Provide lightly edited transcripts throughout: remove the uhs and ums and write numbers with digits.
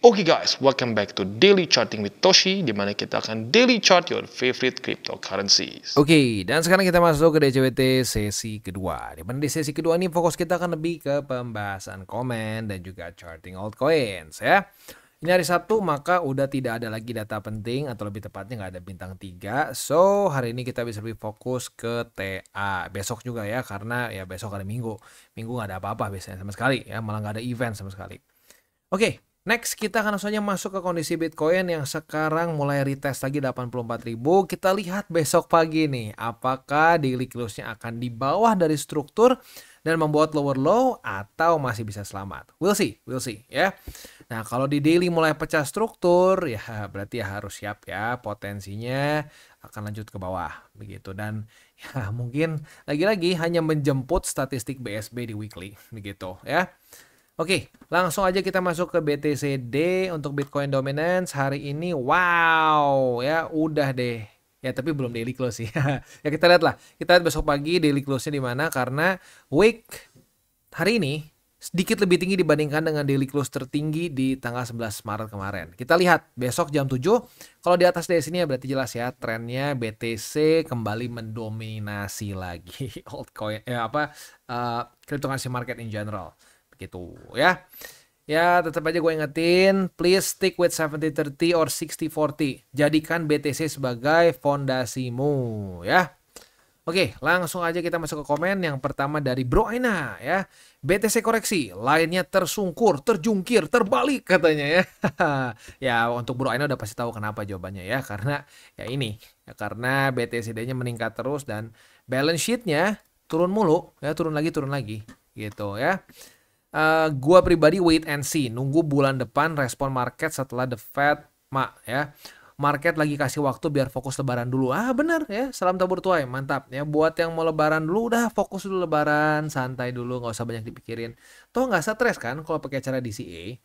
Oke guys, welcome back to Daily Charting with Toshi, di mana kita akan daily chart your favorite cryptocurrencies. Oke, dan sekarang kita masuk ke DCWT sesi kedua. Di mana di sesi kedua ini fokus kita akan lebih ke pembahasan komen dan juga charting altcoins ya. Ini hari Sabtu, maka udah tidak ada lagi data penting, atau lebih tepatnya nggak ada bintang 3. So, hari ini kita bisa lebih fokus ke TA. Besok juga ya, karena ya besok hari Minggu. Minggu nggak ada apa-apa biasanya sama sekali ya, malah nggak ada event sama sekali. Oke, next kita akan langsung saja masuk ke kondisi Bitcoin yang sekarang mulai retest lagi 84.000. Kita lihat besok pagi nih, apakah daily close-nya akan di bawah dari struktur dan membuat lower low atau masih bisa selamat. We'll see ya. Nah, kalau di daily mulai pecah struktur, ya berarti ya harus siap ya, potensinya akan lanjut ke bawah begitu. Dan ya mungkin lagi-lagi hanya menjemput statistik BSB di weekly begitu ya. Oke, langsung aja kita masuk ke BTCD untuk Bitcoin Dominance hari ini. Wow, ya udah deh. Ya tapi belum daily close sih. Ya kita lihat lah. Kita lihat besok pagi daily close-nya di mana, karena week hari ini sedikit lebih tinggi dibandingkan dengan daily close tertinggi di tanggal 11 Maret kemarin. Kita lihat besok jam 7. Kalau di atas dari sini ya berarti jelas ya trennya BTC kembali mendominasi lagi altcoin cryptocurrency market in general. Begitu ya. Ya tetap aja gue ingetin, please stick with 70-30 or 60-40. Jadikan BTC sebagai fondasimu ya. Oke, langsung aja kita masuk ke komen. Yang pertama dari Bro Aina ya. BTC koreksi, lainnya tersungkur, terjungkir, terbalik katanya ya. Ya untuk Bro Aina udah pasti tahu kenapa jawabannya ya. Karena ya ini, ya karena BTCD-nya meningkat terus dan balance sheet-nya turun mulu ya, turun lagi gitu ya. Gua pribadi wait and see, nunggu bulan depan respon market setelah the Fed ya. Market lagi kasih waktu biar fokus lebaran dulu. Bener ya, salam tabur tuai, mantap ya. Buat yang mau lebaran dulu, udah fokus dulu lebaran, santai dulu, nggak usah banyak dipikirin. Toh nggak stres kan kalau pakai cara DCA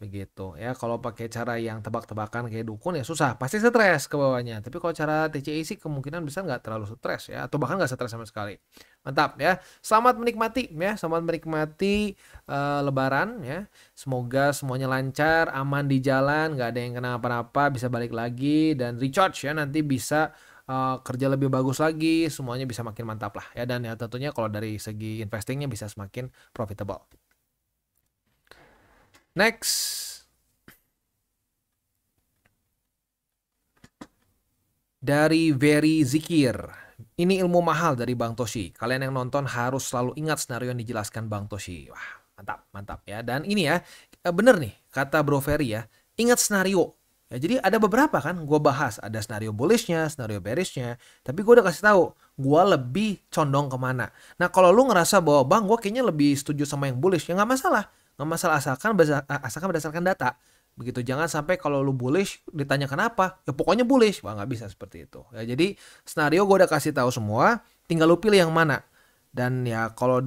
begitu ya. Kalau pakai cara yang tebak-tebakan kayak dukun ya susah, pasti stres ke bawahnya. Tapi kalau cara TCA sih kemungkinan besar nggak terlalu stres ya, atau bahkan nggak stres sama sekali. Mantap ya. Selamat menikmati ya, selamat menikmati lebaran ya. Semoga semuanya lancar, aman di jalan, nggak ada yang kena apa-apa, bisa balik lagi dan recharge ya, nanti bisa kerja lebih bagus lagi, semuanya bisa makin mantap lah ya. Dan ya tentunya kalau dari segi investingnya bisa semakin profitable. Next, dari Very Zikir. Ini ilmu mahal dari Bang Toshi. Kalian yang nonton harus selalu ingat skenario yang dijelaskan Bang Toshi. Wah, mantap ya. Dan ini ya, bener nih kata Bro Very ya, ingat skenario. Ya, jadi ada beberapa kan gue bahas, ada skenario bullishnya, skenario bearishnya. Tapi gue udah kasih tahu, gue lebih condong kemana. Nah kalau lu ngerasa bahwa Bang gue kayaknya lebih setuju sama yang bullish, ya nggak masalah. Nggak masalah asalkan berdasarkan data. Begitu, jangan sampai kalau lu bullish ditanya kenapa, ya pokoknya bullish. Wah nggak bisa seperti itu. Ya, jadi skenario gue udah kasih tahu semua, tinggal lu pilih yang mana. Dan ya kalau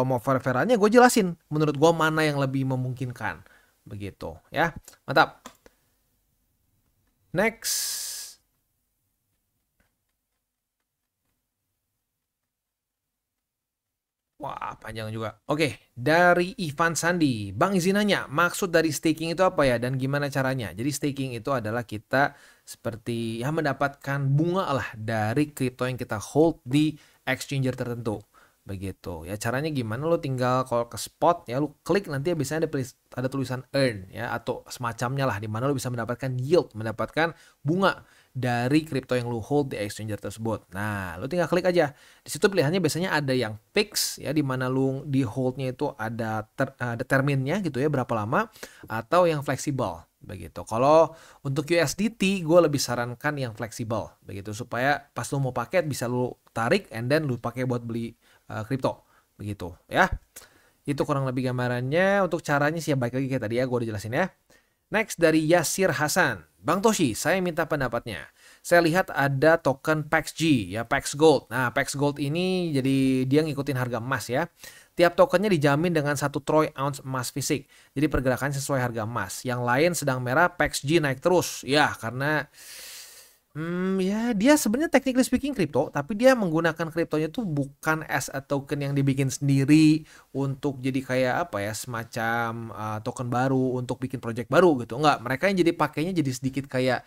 mau fair-fairannya gue jelasin menurut gue mana yang lebih memungkinkan. Begitu ya. Mantap. Next. Wah, panjang juga. Oke, dari Ivan Sandi. Bang izin nanya, maksud dari staking itu apa ya dan gimana caranya? Jadi staking itu adalah kita seperti ya mendapatkan bunga lah dari kripto yang kita hold di exchanger tertentu. Begitu. Ya caranya gimana? Lo tinggal kalau ke spot ya lu klik, nanti ya biasanya ada tulisan earn ya atau semacamnya lah, di mana lo bisa mendapatkan yield, mendapatkan bunga dari kripto yang lu hold di exchanger tersebut. Nah, lu tinggal klik aja. Di situ pilihannya biasanya ada yang fix ya, di mana lu di holdnya itu ada terminnya gitu ya, berapa lama, atau yang fleksibel begitu. Kalau untuk USDT gue lebih sarankan yang fleksibel begitu, supaya pas lu mau pakai bisa lu tarik and then lu pakai buat beli kripto begitu ya. Itu kurang lebih gambarannya. Untuk caranya sih ya baik lagi kayak tadi ya, gue udah jelasin ya. Next dari Yasir Hasan. Bang Toshi, saya minta pendapatnya. Saya lihat ada token PaxG ya, Pax Gold. Nah, Pax Gold ini jadi dia ngikutin harga emas ya. Tiap tokennya dijamin dengan 1 troy ounce emas fisik. Jadi pergerakannya sesuai harga emas. Yang lain sedang merah, PaxG naik terus. Ya, karena Ya dia sebenarnya technically speaking kripto, tapi dia menggunakan kriptonya tuh bukan as a token yang dibikin sendiri untuk jadi kayak apa ya, semacam token baru untuk bikin project baru gitu. Enggak, mereka yang jadi pakainya jadi sedikit kayak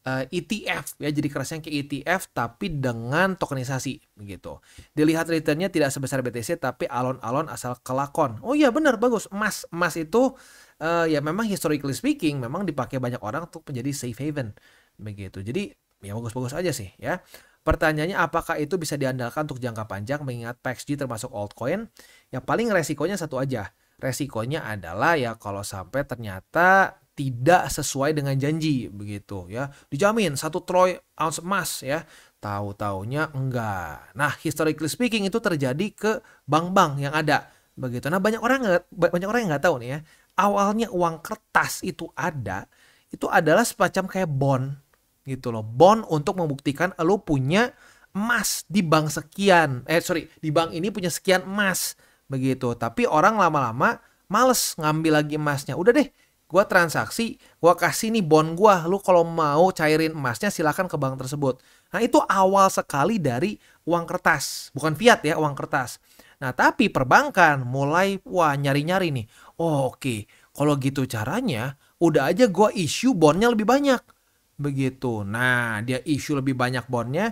ETF ya, jadi kerasnya kayak ETF tapi dengan tokenisasi begitu. Dilihat returnnya tidak sebesar BTC tapi alon-alon asal kelakon. Oh iya benar, bagus. Emas itu ya memang historically speaking memang dipakai banyak orang untuk menjadi safe haven begitu. Jadi ya bagus-bagus aja sih ya. Pertanyaannya apakah itu bisa diandalkan untuk jangka panjang mengingat PXG termasuk altcoin? Ya paling resikonya satu aja. Resikonya adalah ya kalau sampai ternyata tidak sesuai dengan janji begitu ya. Dijamin 1 troy ounce emas ya. Tahu-taunya enggak. Nah, historically speaking itu terjadi ke bank-bank yang ada begitu. Nah, banyak orang yang nggak tahu nih ya. Awalnya uang kertas itu adalah semacam kayak bond gitu loh. Bond untuk membuktikan lo punya emas di bank sekian. Di bank ini punya sekian emas begitu. Tapi orang lama-lama males ngambil lagi emasnya. Udah deh, gua transaksi, gua kasih nih bond gua. Lu kalau mau cairin emasnya silakan ke bank tersebut. Nah, itu awal sekali dari uang kertas, bukan fiat ya, uang kertas. Nah, tapi perbankan mulai nyari-nyari nih. Oh, oke. Kalau gitu caranya, udah aja gua issue bondnya lebih banyak. Begitu. Nah, dia issue lebih banyak bondnya.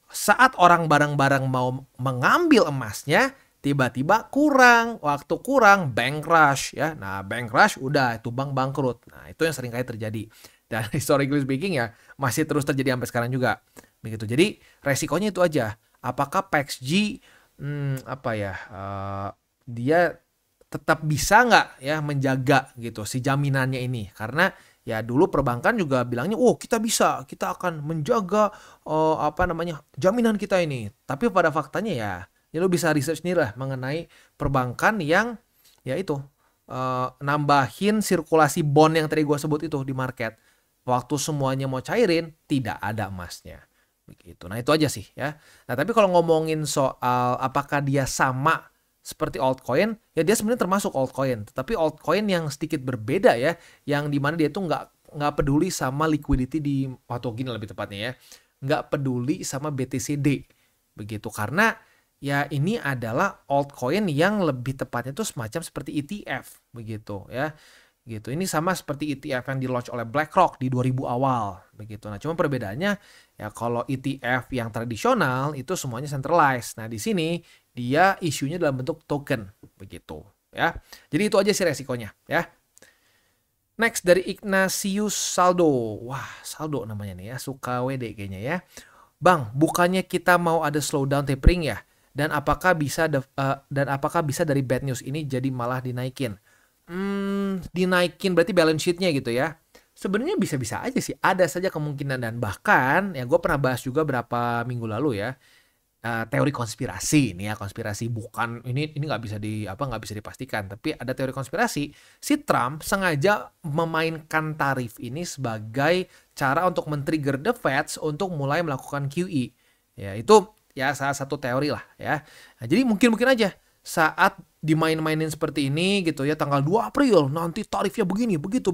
Saat orang bareng-bareng mau mengambil emasnya, tiba-tiba kurang. Waktu kurang, bank crash ya. Nah, bank crash udah itu bank bangkrut. Nah, itu yang sering kali terjadi. Dan historically speaking ya, masih terus terjadi sampai sekarang juga. Begitu. Jadi, resikonya itu aja. Apakah PXG dia tetap bisa nggak ya menjaga gitu si jaminannya ini? Karena ya dulu perbankan juga bilangnya, oh kita akan menjaga jaminan kita ini. Tapi pada faktanya ya lo bisa research nih lah mengenai perbankan yang ya itu nambahin sirkulasi bond yang tadi gue sebut itu di market. Waktu semuanya mau cairin tidak ada emasnya. Begitu. Nah itu aja sih ya. Nah tapi kalau ngomongin soal apakah dia sama seperti altcoin, ya dia sebenarnya termasuk altcoin. Tetapi altcoin yang sedikit berbeda ya, yang dimana dia tuh nggak peduli sama liquidity atau gini lebih tepatnya ya, nggak peduli sama BTCD. Begitu. Karena ya ini adalah altcoin yang lebih tepatnya tuh semacam seperti ETF. Begitu ya. Gitu. Ini sama seperti ETF yang di-launch oleh BlackRock di 2000 awal begitu. Nah, cuma perbedaannya ya kalau ETF yang tradisional itu semuanya centralized. Nah, di sini dia isunya dalam bentuk token begitu ya. Jadi itu aja sih resikonya ya. Next dari Ignatius Saldo. Wah, Saldo namanya nih ya, suka WD kayaknya ya. Bang, bukannya kita mau ada slowdown tapering ya? Dan apakah bisa dari bad news ini jadi malah dinaikin? Dinaikin berarti balance sheet-nya gitu ya. Sebenarnya bisa-bisa aja sih, ada saja kemungkinan. Dan bahkan ya gue pernah bahas juga berapa minggu lalu ya, teori konspirasi ini ya, konspirasi bukan ini nggak bisa dipastikan, tapi ada teori konspirasi si Trump sengaja memainkan tarif ini sebagai cara untuk men-trigger the Feds untuk mulai melakukan QE. Ya itu ya salah satu teori lah ya. Nah, jadi mungkin aja saat dimain-mainin seperti ini gitu ya, tanggal 2 April nanti tarifnya begini, begitu.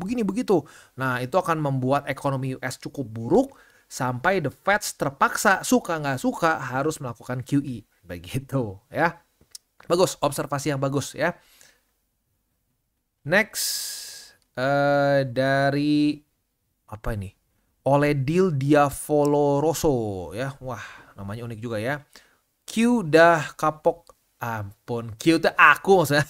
Nah, itu akan membuat ekonomi US cukup buruk sampai the Feds terpaksa suka nggak suka harus melakukan QE. Begitu ya. Bagus, observasi yang bagus ya. Next dari apa ini? Oledil Diavoloroso ya. Wah, namanya unik juga ya. Q dah kapok. Ampun, Q tuh aku maksudnya.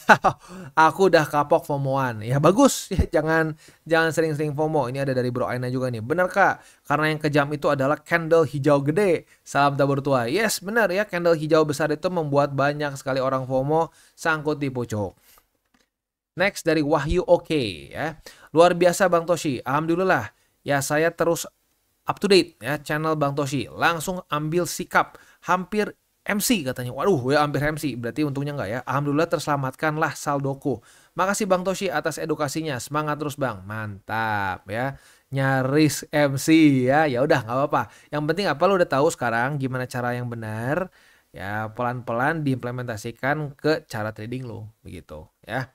Aku udah kapok FOMO-an. Ya bagus, ya jangan sering-sering FOMO. Ini ada dari Bro Aina juga nih. Bener Kak? Karena yang kejam itu adalah candle hijau gede. Salam tabur tua. Yes, bener ya. Candle hijau besar itu membuat banyak sekali orang FOMO sangkut di pucuk. Next dari Wahyu Oke ya. Luar biasa Bang Toshi. Alhamdulillah. Ya saya terus up to date ya channel Bang Toshi. Langsung ambil sikap. Hampir MC katanya. Waduh ya hampir MC. Berarti untungnya enggak ya. Alhamdulillah terselamatkanlah saldoku. Makasih Bang Toshi atas edukasinya. Semangat terus Bang. Mantap ya. Nyaris MC ya. Ya udah enggak apa-apa. Yang penting apa lo udah tahu sekarang gimana cara yang benar. Ya pelan-pelan diimplementasikan ke cara trading lo. Begitu ya.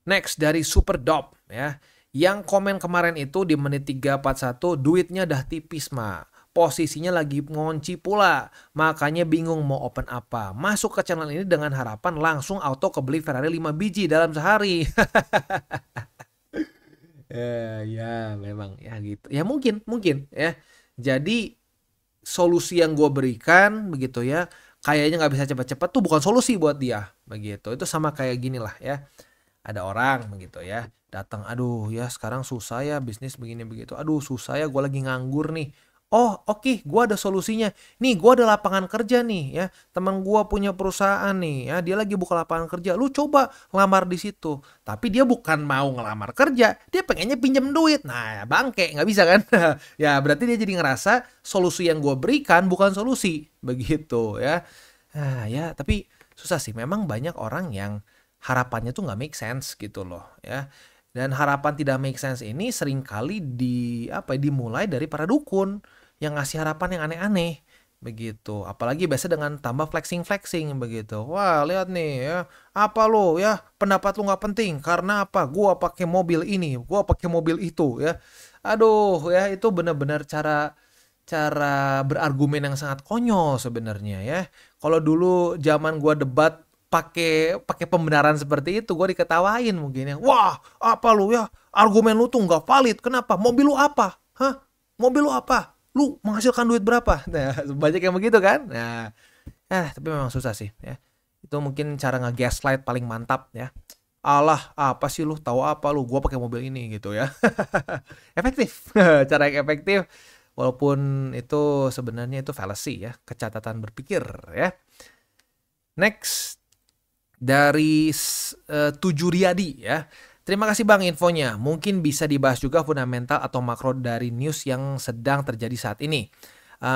Next dari Super Dop ya. Yang komen kemarin itu di menit 341 duitnya dah tipis mak. Posisinya lagi ngunci pula. Makanya bingung mau open apa. Masuk ke channel ini dengan harapan langsung auto kebeli Ferrari 5 biji dalam sehari. Ya memang ya gitu. Ya mungkin ya. Jadi solusi yang gue berikan begitu ya. Kayaknya nggak bisa cepat-cepat tuh bukan solusi buat dia. Begitu. Itu sama kayak gini lah ya. Ada orang begitu ya datang, aduh ya sekarang susah ya bisnis begini begitu, aduh susah ya gue lagi nganggur nih. Oh oke, gue ada solusinya nih, gue ada lapangan kerja nih ya, teman gue punya perusahaan nih ya, dia lagi buka lapangan kerja, lu coba lamar di situ. Tapi dia bukan mau ngelamar kerja, dia pengennya pinjam duit. Nah bangke, nggak bisa kan. Ya berarti dia jadi ngerasa solusi yang gue berikan bukan solusi begitu ya. Nah ya tapi susah sih, memang banyak orang yang harapannya tuh nggak make sense gitu loh ya. Dan harapan tidak make sense ini seringkali dimulai dari para dukun yang ngasih harapan yang aneh-aneh begitu. Apalagi biasa dengan tambah flexing begitu. Wah lihat nih ya, apa lo ya, pendapat lo nggak penting karena apa? Gua pakai mobil ini, gua pakai mobil itu ya. Aduh ya itu benar-benar cara cara berargumen yang sangat konyol sebenarnya ya. Kalau dulu zaman gua debat pakai pakai pembenaran seperti itu gue diketawain mungkin ya. Wah, apa lu ya? Argumen lu tuh nggak valid. Kenapa? Mobil lu apa? Hah? Mobil lu apa? Lu menghasilkan duit berapa? Nah, banyak yang begitu kan? Nah, tapi memang susah sih ya. Itu mungkin cara nge-gaslight paling mantap ya. Alah, apa sih lu? Tahu apa lu? Gua pakai mobil ini gitu ya. Efektif. Cara yang efektif walaupun itu sebenarnya itu fallacy ya, kecatatan berpikir ya. Next dari Tujuh Riyadi ya. Terima kasih Bang infonya. Mungkin bisa dibahas juga fundamental atau makro dari news yang sedang terjadi saat ini.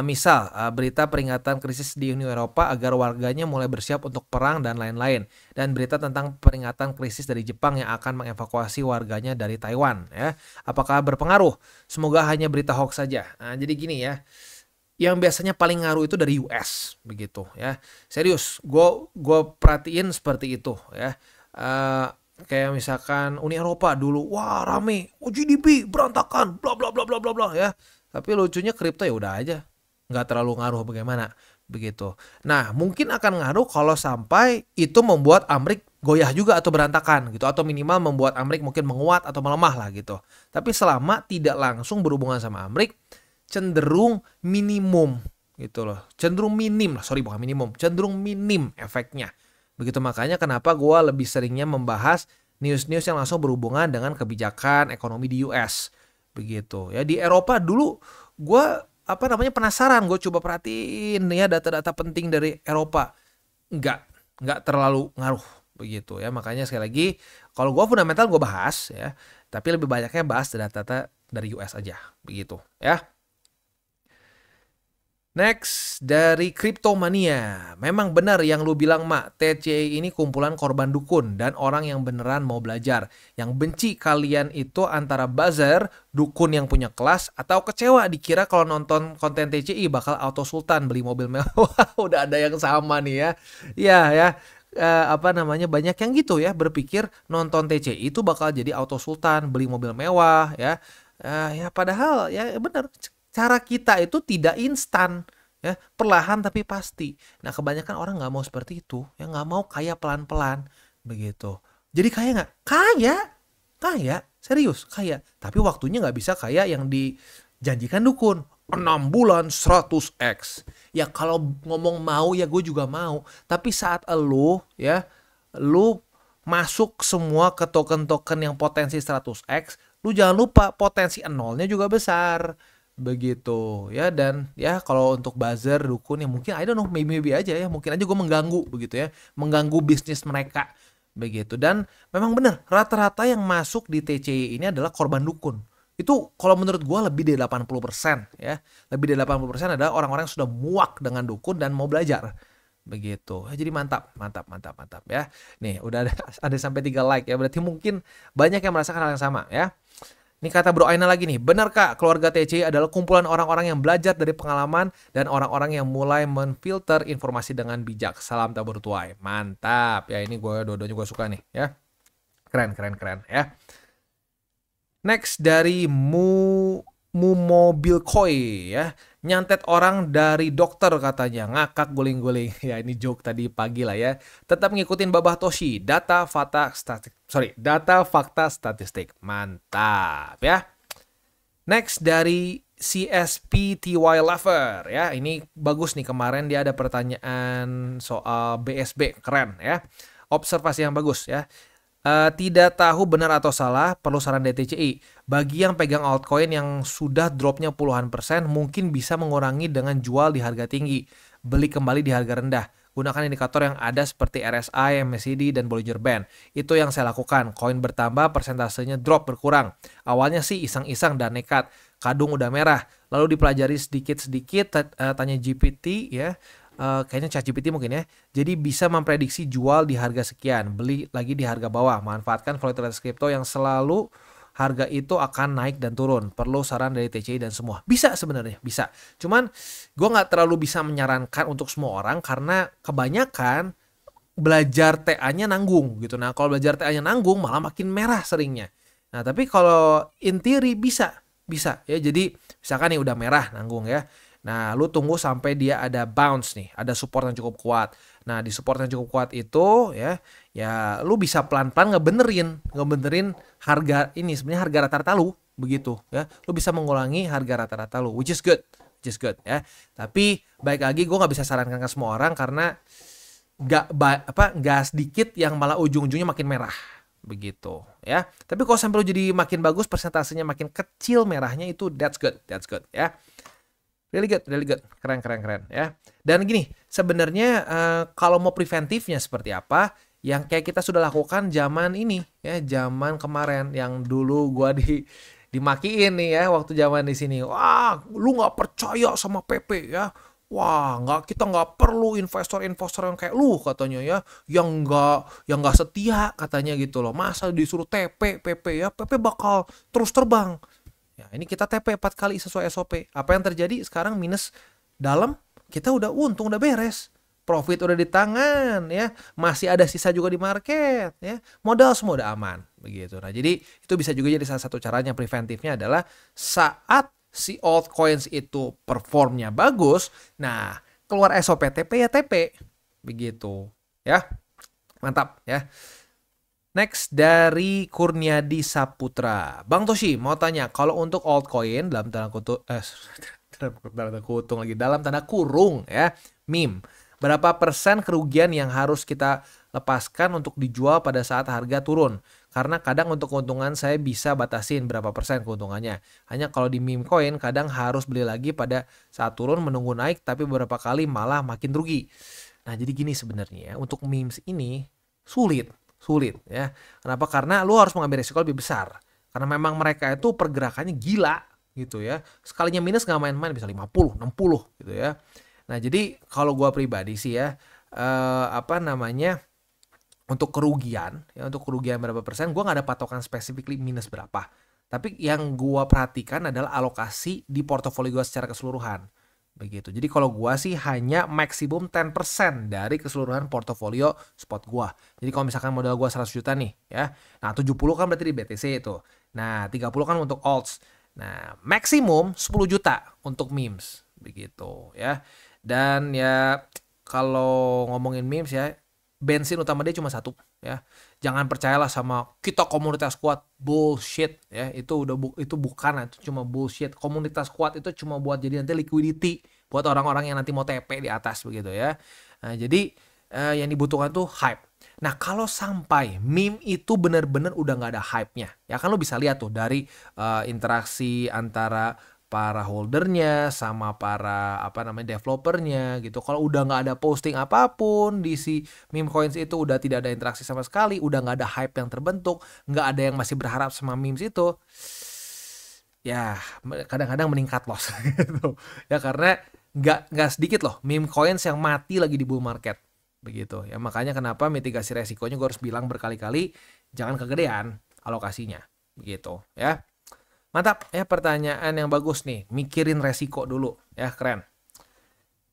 Misal berita peringatan krisis di Uni Eropa agar warganya mulai bersiap untuk perang dan lain-lain. Dan berita tentang peringatan krisis dari Jepang yang akan mengevakuasi warganya dari Taiwan ya. Apakah berpengaruh? Semoga hanya berita hoax saja. Jadi gini ya. Yang biasanya paling ngaruh itu dari US begitu ya. Serius, gue perhatiin seperti itu ya. Kayak misalkan Uni Eropa dulu, wah rame, GDP berantakan, bla bla bla bla bla bla ya. Tapi lucunya kripto ya udah aja, nggak terlalu ngaruh bagaimana begitu. Nah mungkin akan ngaruh kalau sampai itu membuat Amrik goyah juga atau berantakan gitu, atau minimal membuat Amrik mungkin menguat atau melemah lah gitu. Tapi selama tidak langsung berhubungan sama Amrik, cenderung minimum gitu loh. Cenderung minim lah, sorry bukan minimum, cenderung minim efeknya. Begitu makanya kenapa gue lebih seringnya membahas news-news yang langsung berhubungan dengan kebijakan ekonomi di US. Begitu ya. Di Eropa dulu gue penasaran, gue coba perhatiin ya data-data penting dari Eropa. Enggak terlalu ngaruh begitu ya. Makanya sekali lagi kalau gue fundamental gue bahas ya, tapi lebih banyaknya bahas data-data dari US aja begitu ya. Next, dari Cryptomania. Memang benar yang lu bilang, Mak. TCI ini kumpulan korban dukun dan orang yang beneran mau belajar. Yang benci kalian itu antara buzzer, dukun yang punya kelas, atau kecewa dikira kalau nonton konten TCI bakal auto sultan beli mobil mewah. Udah ada yang sama nih ya. Iya ya. Banyak yang gitu ya, berpikir nonton TCI itu bakal jadi auto sultan beli mobil mewah ya. Ya padahal ya benar. Cara kita itu tidak instan ya, perlahan tapi pasti. Nah kebanyakan orang nggak mau seperti itu, ya nggak mau kaya pelan-pelan begitu. Jadi kaya nggak? Kaya, serius kaya. Tapi waktunya nggak bisa kaya yang dijanjikan dukun. 6 bulan 100x. Ya kalau ngomong mau ya gue juga mau. Tapi saat lu masuk semua ke token-token yang potensi 100x, lu jangan lupa potensi nolnya juga besar. Begitu ya. Dan ya kalau untuk buzzer dukun ya mungkin I don't know, maybe aja ya, mungkin aja gue mengganggu begitu ya, mengganggu bisnis mereka begitu. Dan memang benar rata-rata yang masuk di TCI ini adalah korban dukun. Itu kalau menurut gue lebih dari 80% ya, lebih dari 80% adalah orang-orang yang sudah muak dengan dukun dan mau belajar begitu. Jadi mantap ya. Nih udah ada sampai 3 like ya, berarti mungkin banyak yang merasakan hal yang sama ya. Ini kata Bro Aina lagi nih, benar Kak, keluarga TCI adalah kumpulan orang-orang yang belajar dari pengalaman dan orang-orang yang mulai menfilter informasi dengan bijak. Salam tabur tuai. Mantap. Ya ini dua-duanya gue suka nih ya. Keren ya. Next dari Mobil Koi ya. Nyantet orang dari dokter katanya, ngakak guling-guling. Ya ini joke tadi pagi lah ya. Tetap ngikutin Babah Toshi, data fakta statistik. Mantap ya. Next dari CSPTY Lover ya. Ini bagus nih, kemarin dia ada pertanyaan soal BSB, keren ya. Observasi yang bagus ya. Tidak tahu benar atau salah, perlu saran DTCI. Bagi yang pegang altcoin yang sudah dropnya puluhan persen, mungkin bisa mengurangi dengan jual di harga tinggi, beli kembali di harga rendah. Gunakan indikator yang ada seperti RSI, MACD, dan Bollinger Band. Itu yang saya lakukan. Koin bertambah, persentasenya drop berkurang. Awalnya sih iseng-iseng dan nekat. Kadung udah merah. Lalu dipelajari sedikit-sedikit, tanya GPT ya. Kayaknya ChatGPT mungkin ya. Jadi bisa memprediksi jual di harga sekian, beli lagi di harga bawah. Manfaatkan volatilitas kripto yang selalu harga itu akan naik dan turun. Perlu saran dari TCI dan semua. Bisa sebenarnya, bisa. Cuman gue nggak terlalu bisa menyarankan untuk semua orang karena kebanyakan belajar TA-nya nanggung gitu. Nah kalau belajar TA-nya nanggung malah makin merah seringnya. Nah tapi kalau in theory bisa ya. Jadi misalkan nih udah merah nanggung ya. Nah, lu tunggu sampai dia ada bounce nih, ada support yang cukup kuat. Nah, di support yang cukup kuat itu ya lu bisa pelan-pelan ngebenerin harga ini, sebenarnya harga rata-rata lu begitu ya. Lu bisa mengulangi harga rata-rata lu, which is good ya. Tapi baik lagi gue nggak bisa sarankan ke semua orang karena nggak sedikit yang malah ujung-ujungnya makin merah begitu ya. Tapi kalau sampai lu jadi makin bagus, persentasenya makin kecil merahnya, itu that's good ya. Really good, keren ya. Dan gini, sebenarnya kalau mau preventifnya seperti apa, yang kayak kita sudah lakukan zaman ini ya, zaman kemarin yang dulu gua dimakiin nih ya waktu zaman di sini. Wah, lu nggak percaya sama PP ya? Wah, kita nggak perlu investor-investor yang kayak lu katanya ya, yang nggak setia katanya gitu loh. Masa disuruh TP PP ya, PP bakal terus terbang. Ya, ini kita TP 4 kali sesuai SOP. Apa yang terjadi? Sekarang minus dalam, kita udah untung, udah beres. Profit udah di tangan ya. Masih ada sisa juga di market ya. Modal semua udah aman begitu. Nah, jadi itu bisa juga jadi salah satu caranya preventifnya adalah saat si altcoins itu performnya bagus, nah keluar SOP TP ya TP begitu ya. Mantap ya. Next dari Kurniadi Saputra. Bang Toshi mau tanya, kalau untuk altcoin dalam tanda kurung ya, meme, berapa persen kerugian yang harus kita lepaskan untuk dijual pada saat harga turun? Karena kadang untuk keuntungan saya bisa batasin berapa persen keuntungannya. Hanya kalau di meme coin kadang harus beli lagi pada saat turun, menunggu naik, tapi beberapa kali malah makin rugi. Nah jadi gini sebenarnya, untuk memes ini sulit ya. Kenapa? Karena lu harus mengambil risiko lebih besar. Karena memang mereka itu pergerakannya gila gitu ya. Sekalinya minus nggak main-main, bisa 50, 60 gitu ya. Nah jadi kalau gua pribadi sih ya, untuk kerugian berapa persen, gua nggak ada patokan spesifik minus berapa. Tapi yang gua perhatikan adalah alokasi di portofolio gua secara keseluruhan. Begitu. Jadi kalau gua sih hanya maksimum 10% dari keseluruhan portofolio spot gua. Jadi kalau misalkan modal gua 100 juta nih ya. Nah, 70 kan berarti di BTC itu. Nah, 30 kan untuk alts. Nah, maksimum 10 juta untuk memes begitu ya. Dan ya kalau ngomongin memes ya, bensin utama dia cuma satu ya. Jangan percayalah sama kita komunitas kuat, bullshit ya. Itu bukan, itu cuma bullshit. Komunitas kuat itu cuma buat jadi nanti liquidity buat orang-orang yang nanti mau TP di atas begitu ya. Nah, jadi yang dibutuhkan tuh hype. Nah, kalau sampai meme itu benar-benar udah nggak ada hype-nya, ya kan lo bisa lihat tuh dari interaksi antara para holdernya sama para developernya gitu. Kalau udah nggak ada posting apapun di si meme coins itu, udah tidak ada interaksi sama sekali, udah nggak ada hype yang terbentuk, nggak ada yang masih berharap sama memes itu, ya kadang-kadang meningkat loss gitu. Ya karena nggak sedikit loh meme coins yang mati lagi di bull market begitu. Ya makanya kenapa mitigasi resikonya gue harus bilang berkali-kali, jangan kegedean alokasinya begitu ya. Mantap ya, pertanyaan yang bagus nih. Mikirin resiko dulu ya, keren.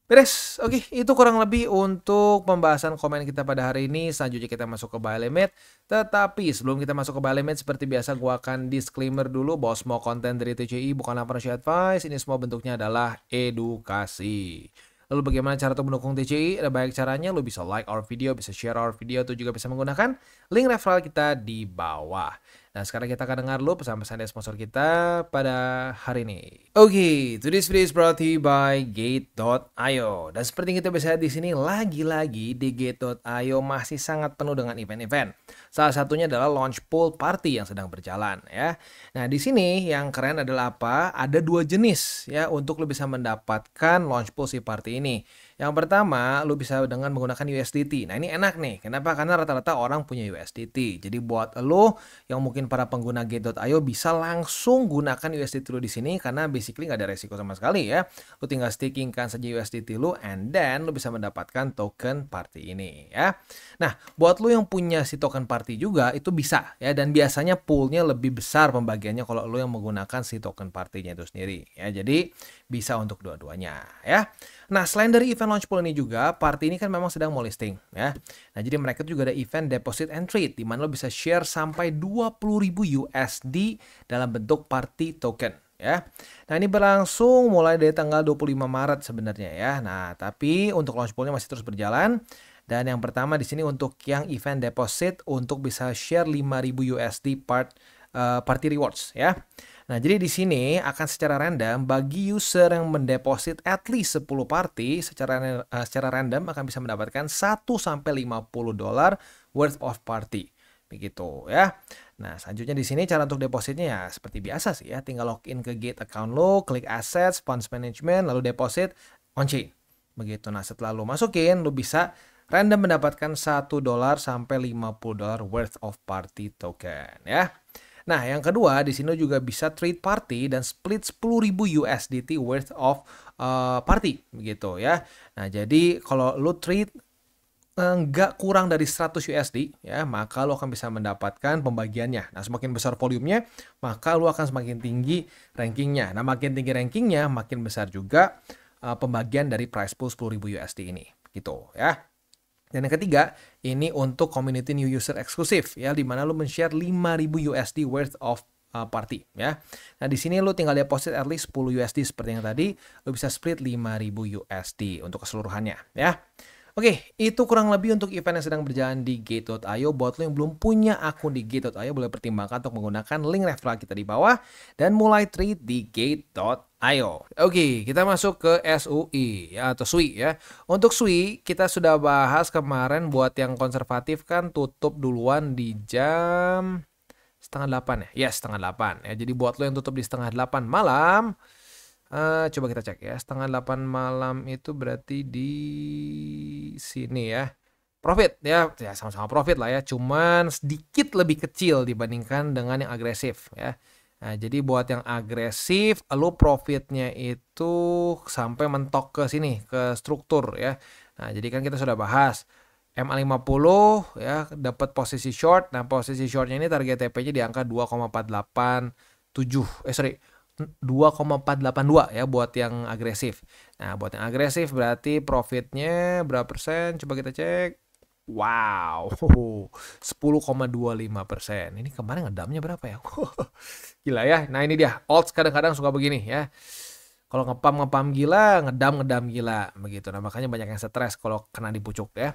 Beres, oke, itu kurang lebih untuk pembahasan komen kita pada hari ini. Selanjutnya kita masuk ke buy limit. Tetapi sebelum kita masuk ke buy limit, seperti biasa gua akan disclaimer dulu bahwa semua konten dari TCI bukanlah financial advice. Ini semua bentuknya adalah edukasi. Lalu bagaimana cara untuk mendukung TCI? Ada banyak caranya. Lu bisa like our video, bisa share our video, atau juga bisa menggunakan link referral kita di bawah. Nah, sekarang kita akan dengar dulu pesan-pesan dari sponsor kita pada hari ini. Oke, today's video is brought to you by Gate.io. Dan seperti kita bisa lihat di sini, lagi-lagi di Gate.io masih sangat penuh dengan event-event. Salah satunya adalah launch pool party yang sedang berjalan ya. Nah, di sini yang keren adalah apa? Ada dua jenis ya untuk lo bisa mendapatkan launch pool si party ini. Yang pertama, lu bisa dengan menggunakan USDT. Nah, ini enak nih. Kenapa? Karena rata-rata orang punya USDT. Jadi buat lu yang mungkin para pengguna Gate.io bisa langsung gunakan USDT lu di sini karena basically nggak ada resiko sama sekali ya. Lu tinggal stakingkan saja USDT lu and then lu bisa mendapatkan token party ini ya. Nah, buat lu yang punya si token party juga itu bisa ya, dan biasanya poolnya lebih besar pembagiannya kalau lu yang menggunakan si token partinya itu sendiri ya. Jadi bisa untuk dua-duanya ya. Nah, selain dari event launch pool ini juga, party ini kan memang sedang mau listing ya. Nah, jadi mereka juga ada event deposit and trade di mana lo bisa share sampai 20.000 USD dalam bentuk party token ya. Nah, ini berlangsung mulai dari tanggal 25 Maret sebenarnya ya. Nah, tapi untuk launch poolnya masih terus berjalan. Dan yang pertama di sini untuk yang event deposit untuk bisa share 5.000 USD party rewards ya. Nah, jadi di sini akan secara random bagi user yang mendeposit at least 10 party secara random akan bisa mendapatkan 1 sampai $50 worth of party. Begitu ya. Nah, selanjutnya di sini cara untuk depositnya ya seperti biasa sih ya, tinggal login ke Gate account lo, klik assets, funds management, lalu deposit on chain. Begitu. Nah, setelah lo masukin, lo bisa random mendapatkan $1 sampai $50 worth of party token ya. Nah, yang kedua di sini juga bisa trade party dan split 10.000 USDT worth of party begitu ya. Nah, jadi kalau lu trade nggak kurang dari 100 USD ya, maka lu akan bisa mendapatkan pembagiannya. Nah, semakin besar volumenya, maka lu akan semakin tinggi rankingnya. Nah, makin tinggi rankingnya, makin besar juga pembagian dari price pool 10.000 USD ini gitu ya. Dan yang ketiga, ini untuk community new user eksklusif ya, di mana lu men-share 5.000 USD worth of party ya. Nah, di sini lu tinggal deposit at least 10 USD seperti yang tadi, lu bisa split 5.000 USD untuk keseluruhannya ya. Oke, itu kurang lebih untuk event yang sedang berjalan di Gate.io. Buat lo yang belum punya akun di Gate.io, boleh pertimbangkan untuk menggunakan link referral kita di bawah dan mulai trade di Gate.io. Oke, kita masuk ke SUI ya, atau SUI ya. Untuk SUI, kita sudah bahas kemarin buat yang konservatif kan tutup duluan di jam setengah 8 ya. Ya, setengah 8 ya. Jadi buat lo yang tutup di setengah 8 malam, coba kita cek ya, setengah 8 malam itu berarti di sini ya. Profit ya, sama-sama profit lah ya, cuman sedikit lebih kecil dibandingkan dengan yang agresif ya. Nah, jadi buat yang agresif, lo profitnya itu sampai mentok ke sini, ke struktur ya. Nah, jadi kan kita sudah bahas MA50 ya, dapat posisi short. Nah, posisi shortnya ini target TP-nya di angka 2,482 ya buat yang agresif. Nah, buat yang agresif berarti profitnya berapa persen? Coba kita cek. Wow, 10,25%. Ini kemarin ngedamnya berapa ya? Gila ya. Nah, ini dia. Alts kadang-kadang suka begini ya. Kalau ngepam gila, ngedam gila. Begitu. Nah, makanya banyak yang stres kalau kena di pucuk ya.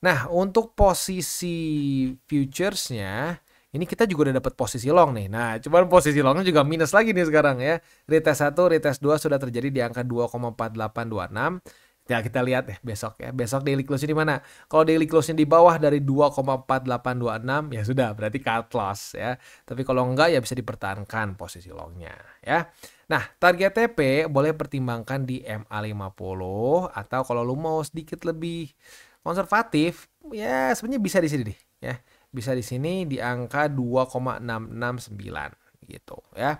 Nah, untuk posisi futuresnya, ini kita juga udah dapat posisi long nih. Nah, cuman posisi longnya juga minus lagi nih sekarang ya. Retest 1, retest 2 sudah terjadi di angka 2,4826. Ya, kita lihat ya besok ya. Besok daily close di mana? Kalau daily close-nya di bawah dari 2,4826 ya sudah berarti cut loss ya. Tapi kalau enggak ya bisa dipertahankan posisi longnya ya. Nah, target TP boleh pertimbangkan di MA50 atau kalau lu mau sedikit lebih konservatif ya sebenarnya bisa di sini deh ya. Bisa di sini di angka 2,669 gitu ya.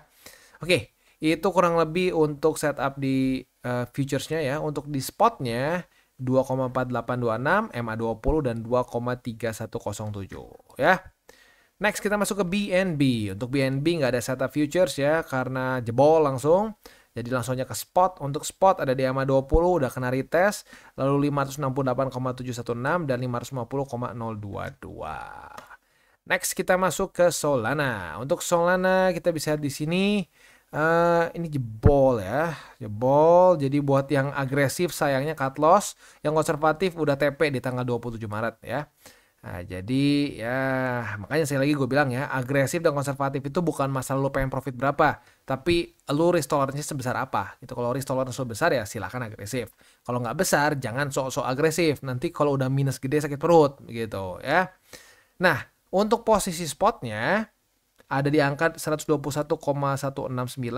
Oke, itu kurang lebih untuk setup di futuresnya ya. Untuk di spotnya 2,4826, MA20 dan 2,3107 ya. Next kita masuk ke BNB. Untuk BNB nggak ada setup futures ya karena jebol langsung. Jadi langsung aja ke spot. Untuk spot ada di EMA 20 udah kena retest, lalu 568,716 dan 550,022. Next kita masuk ke Solana. Untuk Solana kita bisa lihat di sini ini jebol ya, jebol. Jadi buat yang agresif sayangnya cut loss, yang konservatif udah TP di tanggal 27 Maret ya. Nah, jadi ya makanya sekali lagi gue bilang ya, agresif dan konservatif itu bukan masalah lu pengen profit berapa, tapi lu risk tolerance sebesar apa gitu. Kalau risk tolerance besar ya silakan agresif. Kalau nggak besar jangan sok-sok agresif. Nanti kalau udah minus gede sakit perut gitu ya. Nah, untuk posisi spotnya ada di angka 121,169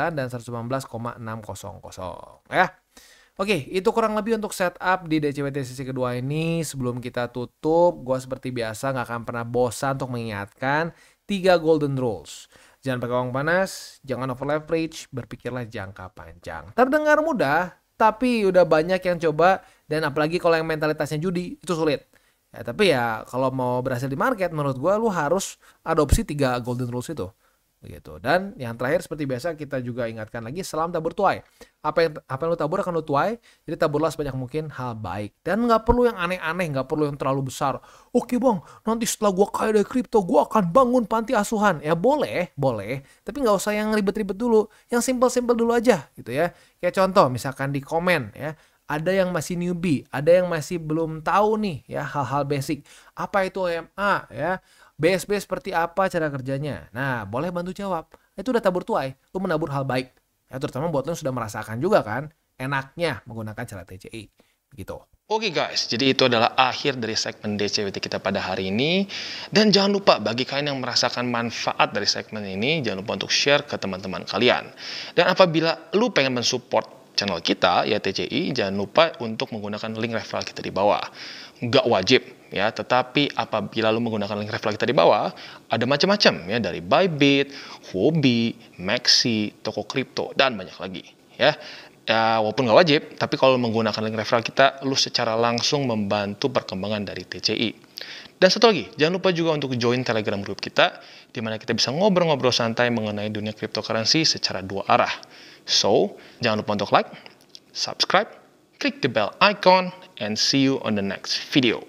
dan 119,600 ya. Oke, itu kurang lebih untuk setup di DCWT sesi kedua ini. Sebelum kita tutup, gue seperti biasa nggak akan pernah bosan untuk mengingatkan 3 golden rules. Jangan pakai uang panas, jangan over leverage, berpikirlah jangka panjang. Terdengar mudah, tapi udah banyak yang coba, dan apalagi kalau yang mentalitasnya judi, itu sulit. Ya, tapi ya kalau mau berhasil di market, menurut gue lu harus adopsi 3 golden rules itu. Begitu. Dan yang terakhir seperti biasa kita juga ingatkan lagi, salam tabur tuai. Apa yang lu tabur akan lu tuai, jadi taburlah sebanyak mungkin hal baik. Dan nggak perlu yang aneh-aneh, nggak perlu yang terlalu besar. Oke bang, nanti setelah gua kaya dari kripto, gua akan bangun panti asuhan. Ya boleh, tapi nggak usah yang ribet-ribet dulu, yang simple-simple dulu aja gitu ya. Kayak contoh misalkan di komen ya, ada yang masih newbie, ada yang masih belum tahu nih ya hal-hal basic. Apa itu EMA ya? BSB seperti apa cara kerjanya? Nah, boleh bantu jawab. Itu udah tabur tuai, lu menabur hal baik. Ya, terutama buat lu yang sudah merasakan juga kan enaknya menggunakan cara TCI. Begitu. Oke guys, jadi itu adalah akhir dari segmen DCWT kita pada hari ini. Dan jangan lupa bagi kalian yang merasakan manfaat dari segmen ini, jangan lupa untuk share ke teman-teman kalian. Dan apabila lu pengen mensupport channel kita, ya TCI, jangan lupa untuk menggunakan link referral kita di bawah. Nggak wajib ya, tetapi apabila lu menggunakan link referral kita di bawah, ada macam-macam ya, dari Bybit, Huobi, Maxi, toko kripto, dan banyak lagi ya. Ya, walaupun nggak wajib, tapi kalau menggunakan link referral kita, lu secara langsung membantu perkembangan dari TCI. Dan satu lagi, jangan lupa juga untuk join Telegram group kita, di mana kita bisa ngobrol-ngobrol santai mengenai dunia cryptocurrency secara 2 arah. So, jangan lupa untuk like, subscribe, click the bell icon, and see you on the next video.